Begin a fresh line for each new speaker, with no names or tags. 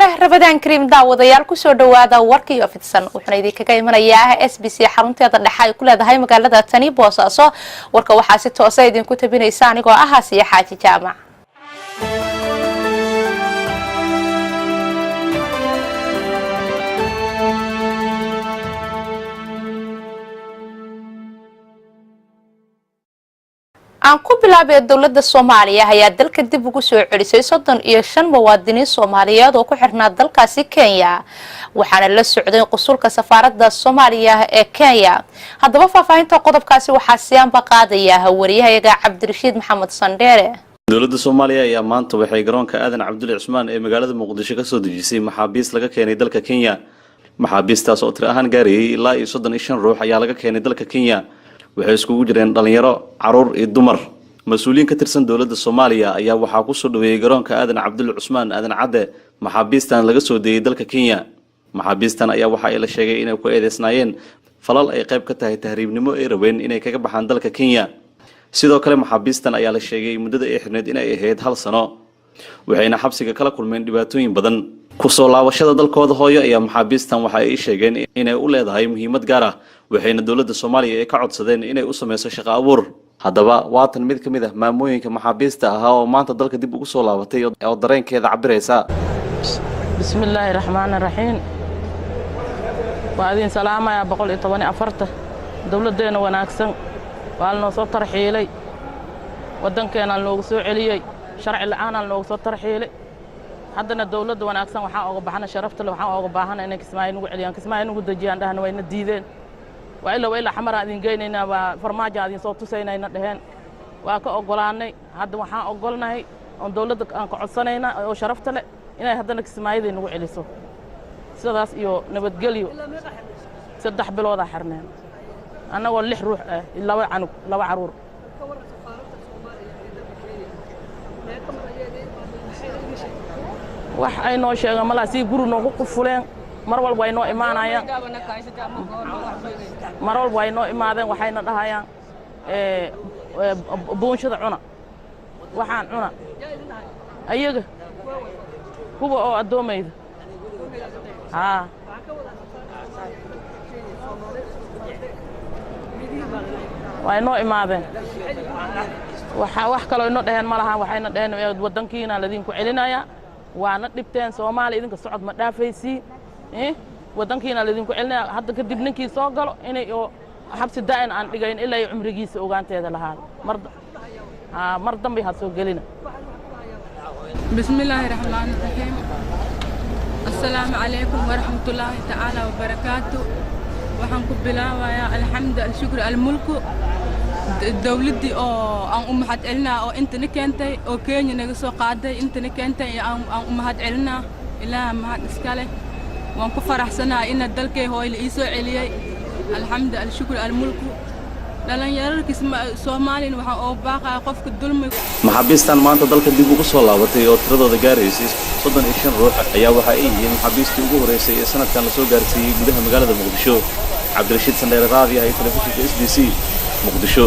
kale Ramadan Kareem daawadayaal ku soo dhawaada warkii fidsan wuxuu idinkaga imanayaa SBC xarunteeda dhexe ay ku leedahay magaalada Tani Boosaaso warka waxa si toos ah idinku tabinaysa anigoo ah Asiya Xaaji Jaamac aan ku bilaabay dawladda Soomaaliya ayaa dalka dib ugu soo celisay 35 muwaadiniin Soomaaliyeed oo ku xirnaa dalkaasi Kenya waxaana la socday qusulka safaaradda Soomaaliya ee Kenya haddaba faafahinta qodobkaasi waxa siyaanba qaadaya wariyahayaga Cabdirashiid Maxamed Sandere
dawladda Soomaaliya ayaa maanta waxay garoonka Aadan Cabdulle Cusmaan ee magaalada Muqdisho ka soo dejisay maxaabiis laga keenay dalka Kenya maxaabiistaas oo tir ahaan gaarayay ilaa 35 ruux ayaa laga keenay dalka Kenya waxay iskugu jireen dhalinyaro caruur iyo dumar mas'uuliyiin ka tirsan dawladda Soomaaliya ayaa waxa ku soo dhaweeyay garoonka Aadan Cabdulle Cusmaan Aadan Cadde maxaabiistan laga soo deeyay dalka Kenya maxaabiistan ayaa waxa ay la sheegay inay ku eedeysnaayeen falal ay qayb ka tahay tahriibnimo ee rabeen inay kaga baxaan dalka Kenya sidoo kale maxaabiistan ayaa la sheegay muddada ay xirneed inay ahayd 1 sano waxayna xabsiga kala kulmeen dhibaatooyin badan ku soo laabashada dalkooda hooyo ayaa maxaabiistan waxa ay sheegeen inay u leedahay muhiimad gaar ah waxayna dawladda Soomaaliya ay ka codsadeen inay u sameyso shaqo abuur haddaba waatan mid kamid ah maamooyinka maxaabiista ah oo maanta dalka dib ugu soo laabatay oo dareenkeeda cabiraysa
bismillaahir rahmaanir rahiim waadin salaamaya 114 dawladeena wanaagsan waa noo soo tarxiilay wadankeena loogu soo celiyay sharci la'aan loogu soo tarxiilay haddana dawladda wanaagsan waxa uga baxana sharafta leh waxa uga baahana inay Kismaayo ugu celiyaan Kismaayo ugu dajiyaan dhahna wayna diideen وإلا حمر هذين جينا وفرماجة هذين صوتوا سينا دهن وأك أقولاني هذا وحنا أقولنا هي عن دولة أنك عصنا وشرفت له إن هذا نكسماي ذي نوع لسه سداس يو نبتقليو سدح بالوضع حرنا أنا واللي روح إلا وعنك لا وعرور وح أي نوع شيء ملا سي جرو نوقف فلان marwal way noo imaanayaan marwal way noo imaadeen waxayna dhahayaan buunshada cuna waxaan cuna ayaga kuwa oo adoomayda way noo imaadeen wax kale oo noo dhaheen malaha waxayna dhaheen wadankiina ladinku celinaya waana dhibteen Soomaali idinka socod ma dhaafaysi wadankiina ladinku celinaa hadda kadib ninkii soo galo inay oo xabsi daain aan dhigayn ilaa umrigiisa ogaanteeda lahaad mar dambe ha soo galina
bismillaahir rahmaanir rahiim assalaamu alaykum wa rahmatullaahi ta'ala wa barakaatuh waxaan ku bilaabayaa alxamdu shukr almulku dawladii oo aan u mahad celinaa oo inta keentay oo Kenya naga soo qaaday inta keentay aan u mahad celinaa ilaa mahad iskale waan ku faraxsanahay in dalkay hooyay ii soo celiyay alxamdu shukr almulku dhalinyarada Soomaaliyeed waxa oo baaqay qofka dulmi
maxaabiistan maanta dalka dib ugu soo laabatay oo tiradooda gaaraysay 35 ruux ayaa waxa ay yihiin maxaabiistii ugu horeysay ee sanadkan la soo gaarsiiyay gudaha magaalada Muqdisho Cabdirashiid Sandere raadiyaha telefishinka SBC Muqdisho